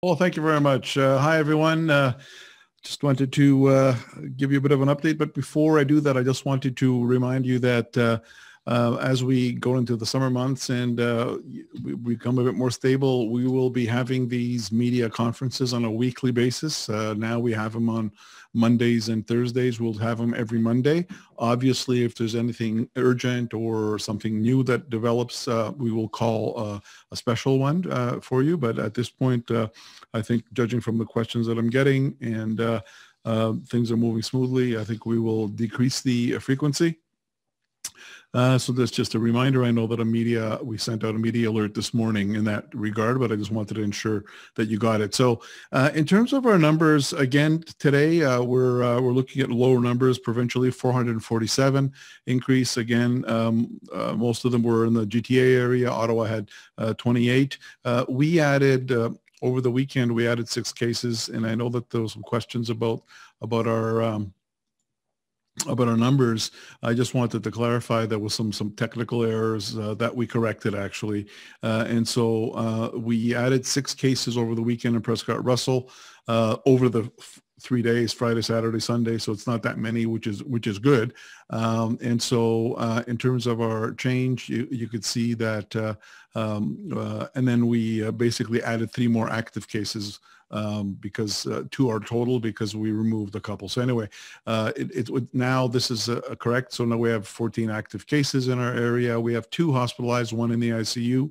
Well, thank you very much. Hi, everyone. Just wanted to give you a bit of an update, but before I do that, I just wanted to remind you that as we go into the summer months and we become a bit more stable, we will be having these media conferences on a weekly basis. Now we have them on Mondays and Thursdays. We'll have them every Monday. Obviously, if there's anything urgent or something new that develops, we will call a special one for you. But at this point, I think judging from the questions that I'm getting and things are moving smoothly, I think we will decrease the frequency. So that's just a reminder. I know that we sent out a media alert this morning in that regard, but I just wanted to ensure that you got it. So in terms of our numbers, again, today we're looking at lower numbers provincially, 447 increase. Again, most of them were in the GTA area. Ottawa had 28. We added over the weekend, we added 6 cases, and I know that there were some questions about our numbers. I just wanted to clarify there was some technical errors that we corrected actually, and so we added 6 cases over the weekend in Prescott Russell over the 3 days, Friday, Saturday, Sunday. So it's not that many, which is good. And so in terms of our change, you could see that, and then we basically added 3 more active cases because to our total, because we removed a couple. So anyway, now this is correct. So now we have 14 active cases in our area. We have 2 hospitalized, 1 in the ICU.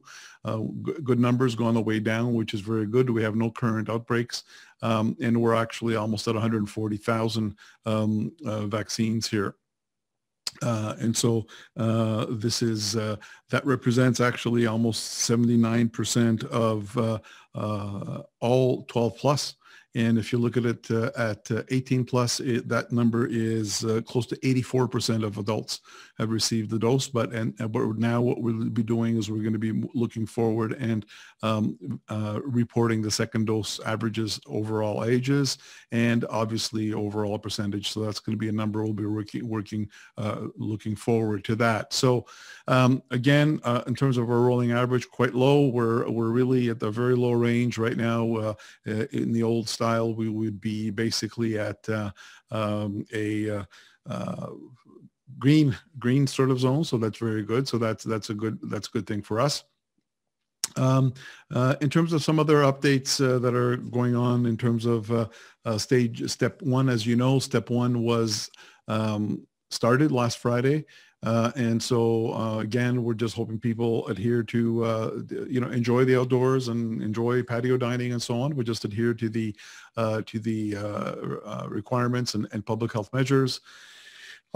Good numbers going the way down, which is very good. We have no current outbreaks, and we're actually almost at 140,000 vaccines here. And so this is that represents actually almost 79% of all 12 plus. And if you look at it at 18 plus, that number is close to 84% of adults have received the dose. But now what we'll be doing is we're going to be looking forward and reporting the second dose averages, overall ages, and obviously overall percentage. So that's going to be a number we'll be looking forward to that. So again, in terms of our rolling average, quite low. We're really at the very low range right now. In the old style, we would be basically at a green sort of zone. So that's very good. So that's a good thing for us. In terms of some other updates that are going on in terms of step 1, as you know, step 1 was started last Friday. And so again, we're just hoping people adhere to, enjoy the outdoors and enjoy patio dining and so on. We just adhere to the requirements and public health measures.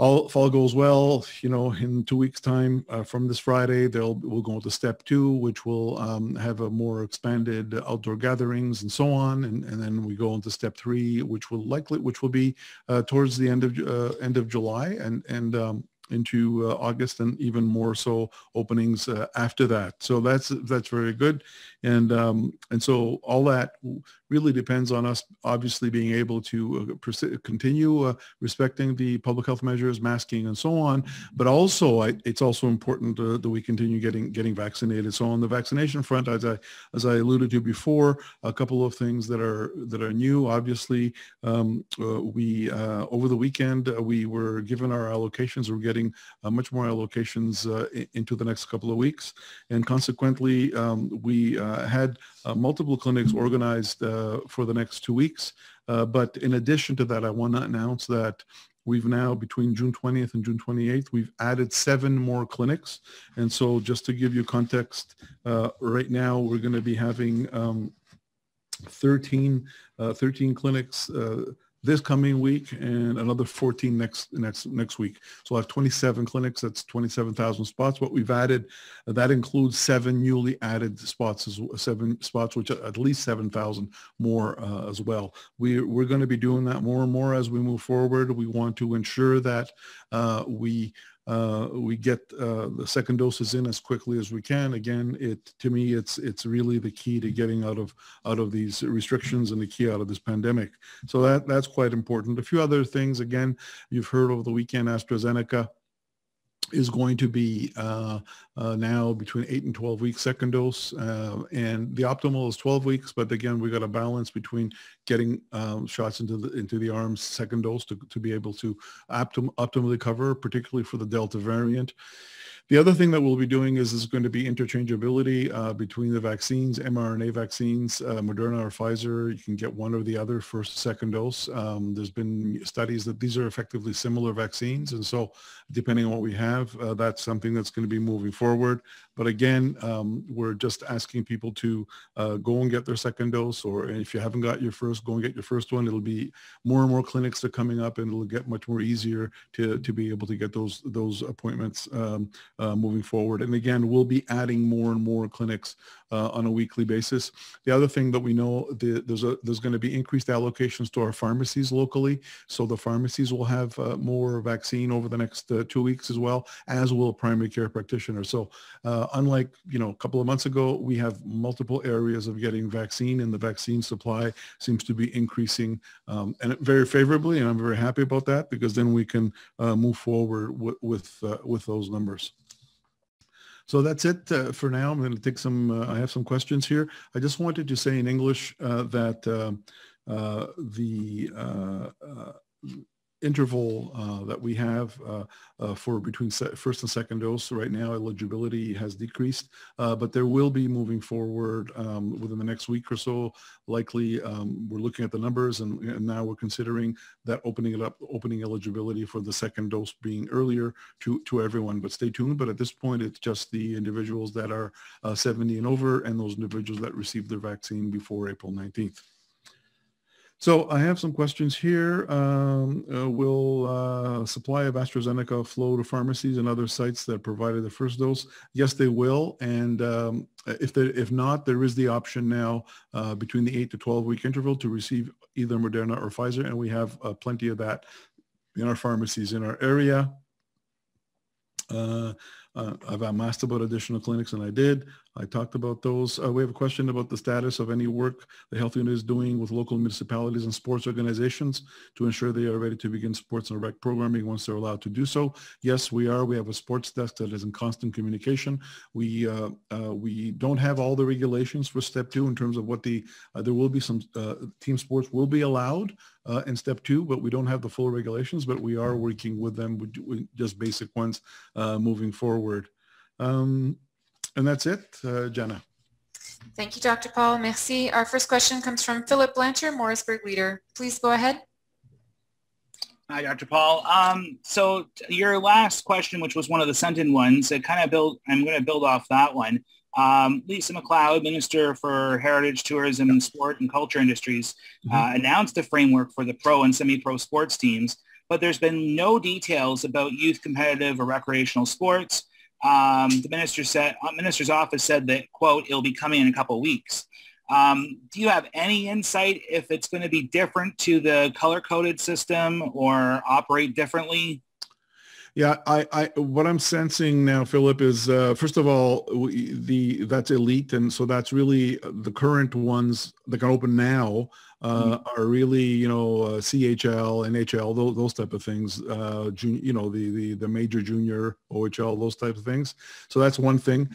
If all goes well, in 2 weeks' time from this Friday, we'll go to step 2, which will have a more expanded outdoor gatherings and so on, and then we go into step 3, which will be towards the end of July and into August, and even more so openings after that. So that's very good, and so all that really depends on us obviously being able to continue respecting the public health measures, masking and so on, but also it's also important that we continue getting vaccinated. So on the vaccination front, as I alluded to before, a couple of things that are new. Obviously, we over the weekend we were given our allocations. We're getting much more allocations into the next couple of weeks, and consequently we had multiple clinics organized for the next 2 weeks. But in addition to that, I want to announce that we've now, between June 20th and June 28th, we've added 7 more clinics. And so just to give you context, right now we're going to be having 13 clinics this coming week, and another 14 next week. So I have 27 clinics. That's 27,000 spots. What we've added, that includes 7 newly added spots, 7 spots, which are at least 7,000 more as well. We're going to be doing that more and more as we move forward. We want to ensure that we get the second doses in as quickly as we can. Again, to me, it's really the key to getting out of these restrictions and the key out of this pandemic. So that's quite important. A few other things, again, you've heard over the weekend, AstraZeneca is going to be now between 8 and 12 weeks second dose, and the optimal is 12 weeks. But again, we got a balance between getting shots into the arms second dose to be able to optimally cover, particularly for the Delta variant. The other thing that we'll be doing is going to be interchangeability between the vaccines, mRNA vaccines, Moderna or Pfizer. You can get one or the other first, second dose. There's been studies that these are effectively similar vaccines. And so depending on what we have, that's something that's going to be moving forward. But again, we're just asking people to go and get their second dose, or if you haven't got your first, go and get your first one. It'll be more and more clinics are coming up, and it'll get much more easier to be able to get those appointments moving forward. And again, we'll be adding more and more clinics on a weekly basis. The other thing that we know, there's going to be increased allocations to our pharmacies locally. So the pharmacies will have more vaccine over the next 2 weeks as well, as will primary care practitioners. So unlike, a couple of months ago, we have multiple areas of getting vaccine, and the vaccine supply seems to be increasing and very favorably. And I'm very happy about that, because then we can move forward with those numbers. So that's it for now. I'm going to take I have some questions here. I just wanted to say in English that the interval that we have for between first and second dose right now, eligibility has decreased, but there will be moving forward within the next week or so. Likely, we're looking at the numbers, and now we're considering that opening eligibility for the second dose being earlier to everyone. But stay tuned. But at this point, it's just the individuals that are 70 and over, and those individuals that received their vaccine before April 19th. So I have some questions here. Will supply of AstraZeneca flow to pharmacies and other sites that provided the first dose? Yes, they will. And if not, there is the option now between the 8 to 12 week interval to receive either Moderna or Pfizer. And we have plenty of that in our pharmacies in our area. I've asked about additional clinics, and I did. I talked about those. We have a question about the status of any work the health unit is doing with local municipalities and sports organizations to ensure they are ready to begin sports and rec programming once they're allowed to do so. Yes, we are. We have a sports desk that is in constant communication. We don't have all the regulations for step 2 in terms of what there will be some team sports will be allowed in step 2, but we don't have the full regulations, but we are working with them with just basic ones moving forward. And that's it, Jenna. Thank you, Dr. Paul. Merci. Our first question comes from Philip Blanchard, Morrisburg Leader. Please go ahead. Hi, Dr. Paul. So your last question, which was one of the sent-in ones, I'm going to build off that one. Lisa MacLeod, Minister for Heritage, Tourism, Sport and Culture Industries, announced a framework for the pro and semi-pro sports teams, but there's been no details about youth competitive or recreational sports. The minister's office said that, quote, it'll be coming in a couple of weeks. Do you have any insight if it's going to be different to the color-coded system or operate differently? Yeah, what I'm sensing now, Philip, is first of all, that's elite, and so that's really the current ones that can open now are really, CHL, NHL, those type of things, the major junior OHL, those types of things. So that's one thing.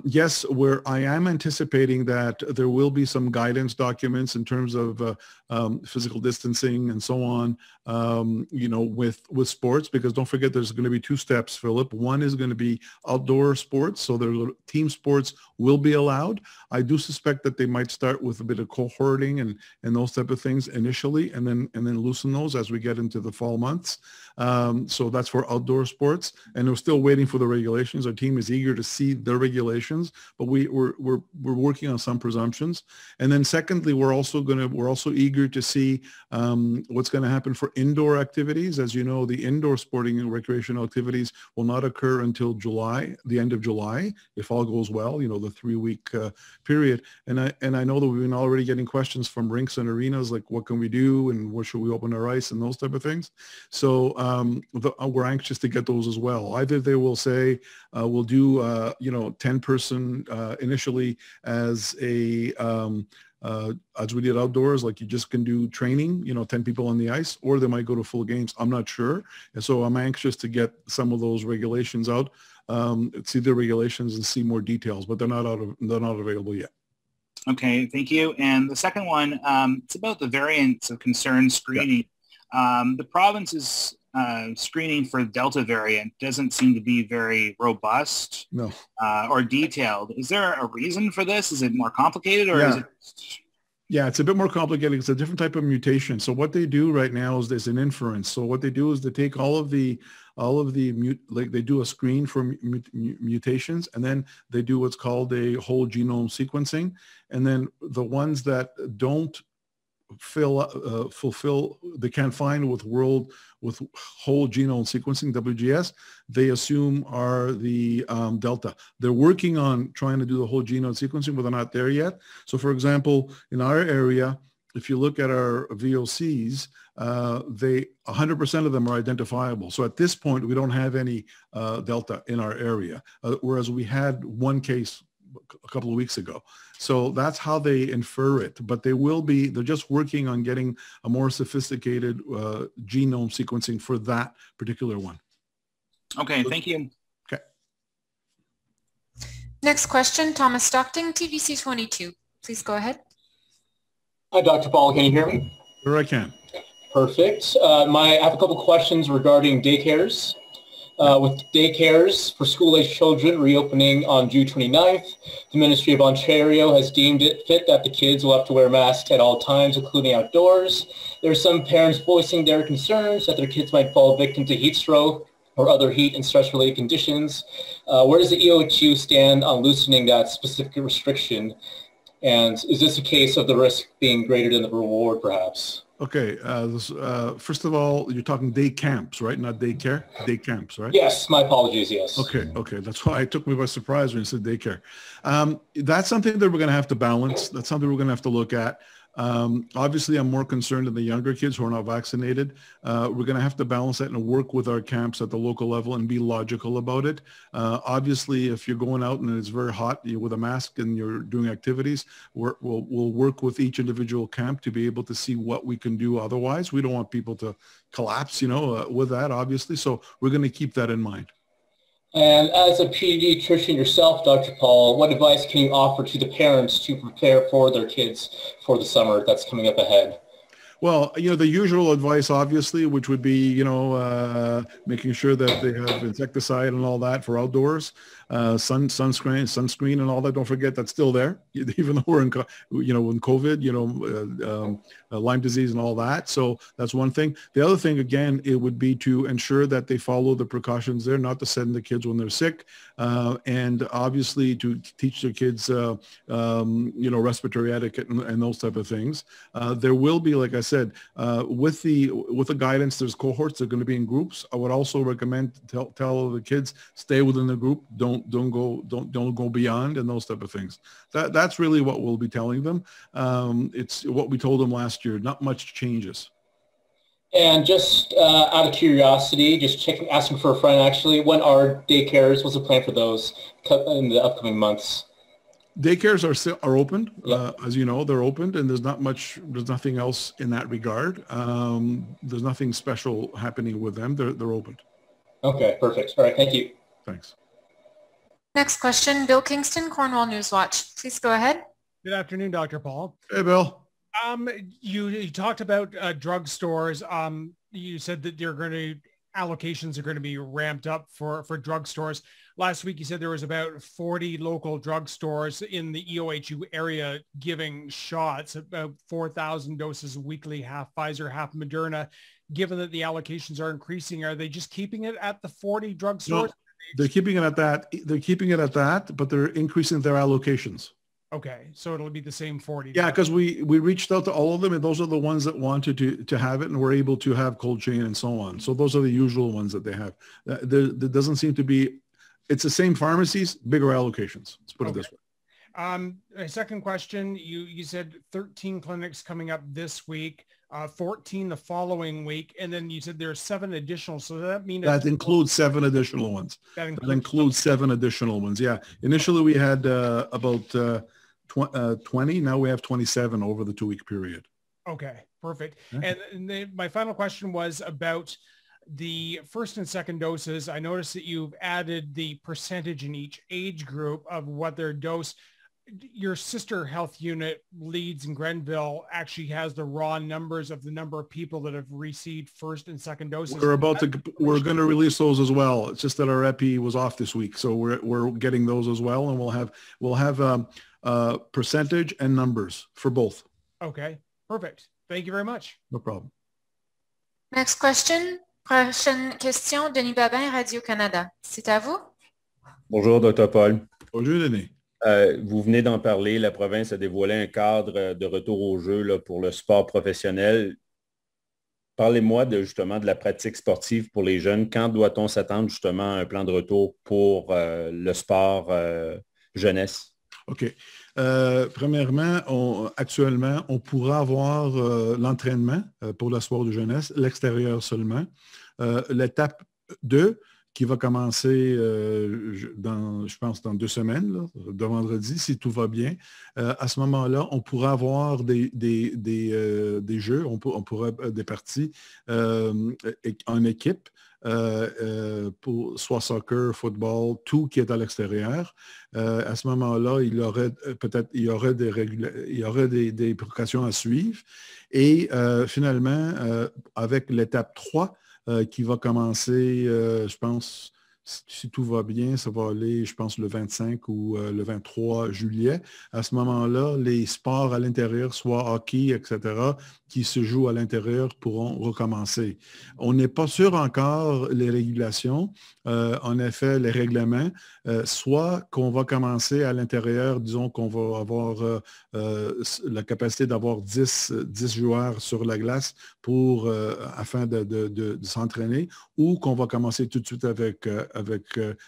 Yes, where I am anticipating that there will be some guidance documents in terms of physical distancing and so on, with sports, because don't forget there's going to be 2 steps, Philip. One is going to be outdoor sports, so the team sports will be allowed. I do suspect that they might start with a bit of cohorting and those type of things initially, and then loosen those as we get into the fall months. So that's for outdoor sports, and we're still waiting for the regulations. Our team is eager to see the regulations, but we're working on some presumptions. And then secondly, we're also eager to see what's going to happen for indoor activities. As you know, the indoor sporting and recreational activities will not occur until July, the end of July, if all goes well. The 3-week period. And I know that we've been already getting questions from rinks and arenas, like what can we do and where should we open our ice and those type of things. So we're anxious to get those as well. Either they will say we'll do 10-person initially as a as we did outdoors, like you just can do training, 10 people on the ice, or they might go to full games. I'm not sure. And so I'm anxious to get some of those regulations out, see the regulations and see more details, but they're not available yet. Okay, thank you. And the second one, it's about the variants of concern screening. Yeah. The province's screening for Delta variant doesn't seem to be very robust. No. Or detailed. Is there a reason for this? Is it more complicated, or is it? Yeah, it's a bit more complicated. It's a different type of mutation. So what they do right now is there's an inference. So what they do is they take they do a screen for mutations, and then they do what's called a whole genome sequencing. And then the ones that don't fulfill, they can't find with whole genome sequencing, WGS, they assume are the Delta. They're working on trying to do the whole genome sequencing, but they're not there yet. So for example, in our area, if you look at our VOCs, 100% of them are identifiable. So at this point, we don't have any Delta in our area, whereas we had one case a couple of weeks ago. So that's how they infer it, but they're just working on getting a more sophisticated genome sequencing for that particular one. Okay, thank you. Okay. Next question, Thomas Stockton, TVC 22. Please go ahead. Hi, Dr. Paul, can you hear me? Sure I can. Perfect. I have a couple questions regarding daycares. With daycares for school-aged children reopening on June 29th, the Ministry of Ontario has deemed it fit that the kids will have to wear masks at all times, including outdoors. There are some parents voicing their concerns that their kids might fall victim to heat stroke or other heat and stress-related conditions. Where does the EOHU stand on loosening that specific restriction? And is this a case of the risk being greater than the reward, perhaps? Okay. First of all, you're talking day camps, right? Not daycare? Day camps, right? Yes. My apologies. Yes. Okay. That's why it took me by surprise when you said daycare. That's something that we're going to have to balance. That's something we're going to have to look at. Obviously, I'm more concerned in the younger kids who are not vaccinated. We're going to have to balance that and work with our camps at the local level and be logical about it. Obviously, if you're going out and it's very hot with a mask and you're doing activities, we'll work with each individual camp to be able to see what we can do otherwise. We don't want people to collapse, with that, obviously. So we're going to keep that in mind. And as a pediatrician yourself, Dr. Paul, what advice can you offer to the parents to prepare for their kids for the summer that's coming up ahead? Well, the usual advice, obviously, which would be, making sure that they have insecticide and all that for outdoors, sunscreen and all that. Don't forget that's still there, even though we're in, in COVID, Lyme disease and all that. So that's one thing. The other thing, again, it would be to ensure that they follow the precautions there, not to send the kids when they're sick, and obviously to teach their kids, respiratory etiquette and those type of things. There will be, like I said, with the guidance, there's cohorts that are going to be in groups. I would also recommend tell the kids stay within the group, don't go beyond, and those type of things. That's really what we'll be telling them. It's what we told them last year. Not much changes. And just out of curiosity, asking for a friend actually, when are daycares? What's the plan for those in the upcoming months? Daycares are open, Yep. as you know, they're opened, and there's nothing else in that regard. There's nothing special happening with them. They're opened. Okay, perfect. All right, thank you. Thanks. Next question, Bill Kingston, Cornwall Newswatch. Please go ahead. Good afternoon, Dr. Paul. Hey, Bill. You talked about drugstores. You said that allocations are going to be ramped up for drugstores. Last week, you said there was about 40 local drugstores in the EOHU area giving shots, about 4,000 doses weekly, half Pfizer, half Moderna. Given that the allocations are increasing, are they just keeping it at the 40 drugstores? No, they're keeping it at that. They're keeping it at that, but they're increasing their allocations. Okay, so it'll be the same 40. Yeah, because we reached out to all of them, and those are the ones that wanted to have it and were able to have cold chain and so on. So those are the usual ones that they have. There doesn't seem to be, it's the same pharmacies, bigger allocations. Let's put it this way. My second question, you said 13 clinics coming up this week, 14 the following week, and then you said there are 7 additional. So does that mean that includes 7 additional ones? That includes 7 additional ones. Yeah. Initially, we had about 20. Now we have 27 over the 2-week period. Okay, perfect. Yeah. And my final question was about the first and second doses. I noticed that you've added the percentage in each age group of what their dose. Your sister health unit, Leeds in Grenville, actually has the raw numbers of the number of people that have received first and second doses. We're going to release those as well. It's just that our epi was off this week, so we're getting those as well, and we'll have percentage and numbers for both. Okay, perfect. Thank you very much. No problem. Next question. Prochaine question, Denis Babin, Radio-Canada. C'est à vous. Bonjour, Dr. Paul. Bonjour, Denis. Vous venez d'en parler, la province a dévoilé un cadre de retour au jeu là, pour le sport professionnel. Parlez-moi justement de la pratique sportive pour les jeunes. Quand doit-on s'attendre justement à un plan de retour pour le sport jeunesse? OK. Premièrement, actuellement, on pourra avoir l'entraînement pour le sport de jeunesse, l'extérieur seulement. L'étape 2, qui va commencer, je pense, dans 2 semaines, là, de vendredi, si tout va bien. À ce moment-là, on pourra avoir des jeux, on pourra des parties en équipe, pour soit soccer, football, tout qui est à l'extérieur. À ce moment-là, il y aurait des précautions à suivre. Et finalement, avec l'étape 3, qui va commencer, je pense, si tout va bien, ça va aller, je pense, le 25 ou le 23 juillet. À ce moment-là, les sports à l'intérieur, soit hockey, etc., qui se jouent à l'intérieur pourront recommencer. On n'est pas sûr encore les régulations. En effet, les règlements, soit qu'on va commencer à l'intérieur, disons qu'on va avoir la capacité d'avoir 10 joueurs sur la glace afin de s'entraîner, ou qu'on va commencer tout de suite avec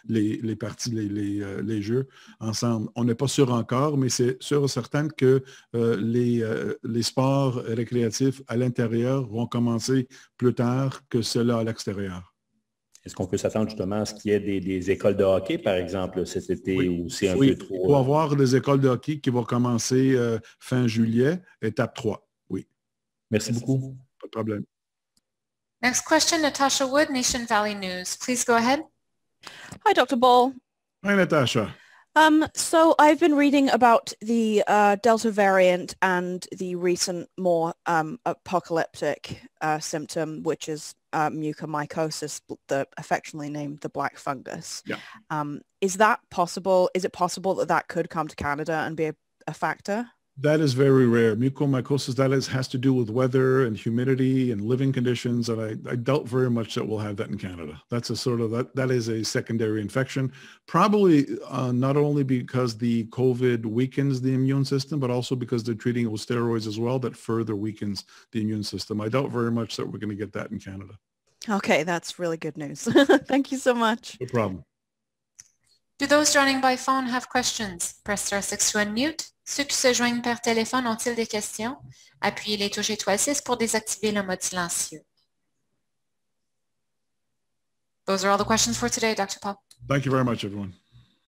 les parties, les jeux ensemble. On n'est pas sûr encore, mais c'est sûr et certain que les sports récréatifs à l'intérieur vont commencer plus tard que ceux-là à l'extérieur. Est-ce qu'on peut s'attendre justement à ce qu'il y ait des écoles de hockey, par exemple, cet été, oui, ou c'est un peu trop? Il va y avoir des écoles de hockey qui vont commencer fin juillet, étape 3. Oui. Merci beaucoup. Pas de problème. Next question, Natasha Wood, Nation Valley News. Please go ahead. Hi, Dr. Ball. Hi, Natasha. So I've been reading about the Delta variant and the recent more apocalyptic symptom, which is mucormycosis, affectionately named the black fungus. Yeah. Is that possible? Is it possible that could come to Canada and be a factor? That is very rare. Mucormycosis, has to do with weather and humidity and living conditions, and I doubt very much that we'll have that in Canada. That's a sort of, that is a secondary infection, probably not only because the COVID weakens the immune system, but also because they're treating it with steroids as well, that further weakens the immune system. I doubt very much that we're going to get that in Canada. Okay, that's really good news. Thank you so much. No problem. Do those joining by phone have questions? Press star 6 to unmute. Ceux qui se joignent par téléphone ont-ils des questions? Appuyez les touches étoile 6 pour désactiver le mode silencieux. Those are all the questions for today, Dr. Paul. Thank you very much, everyone.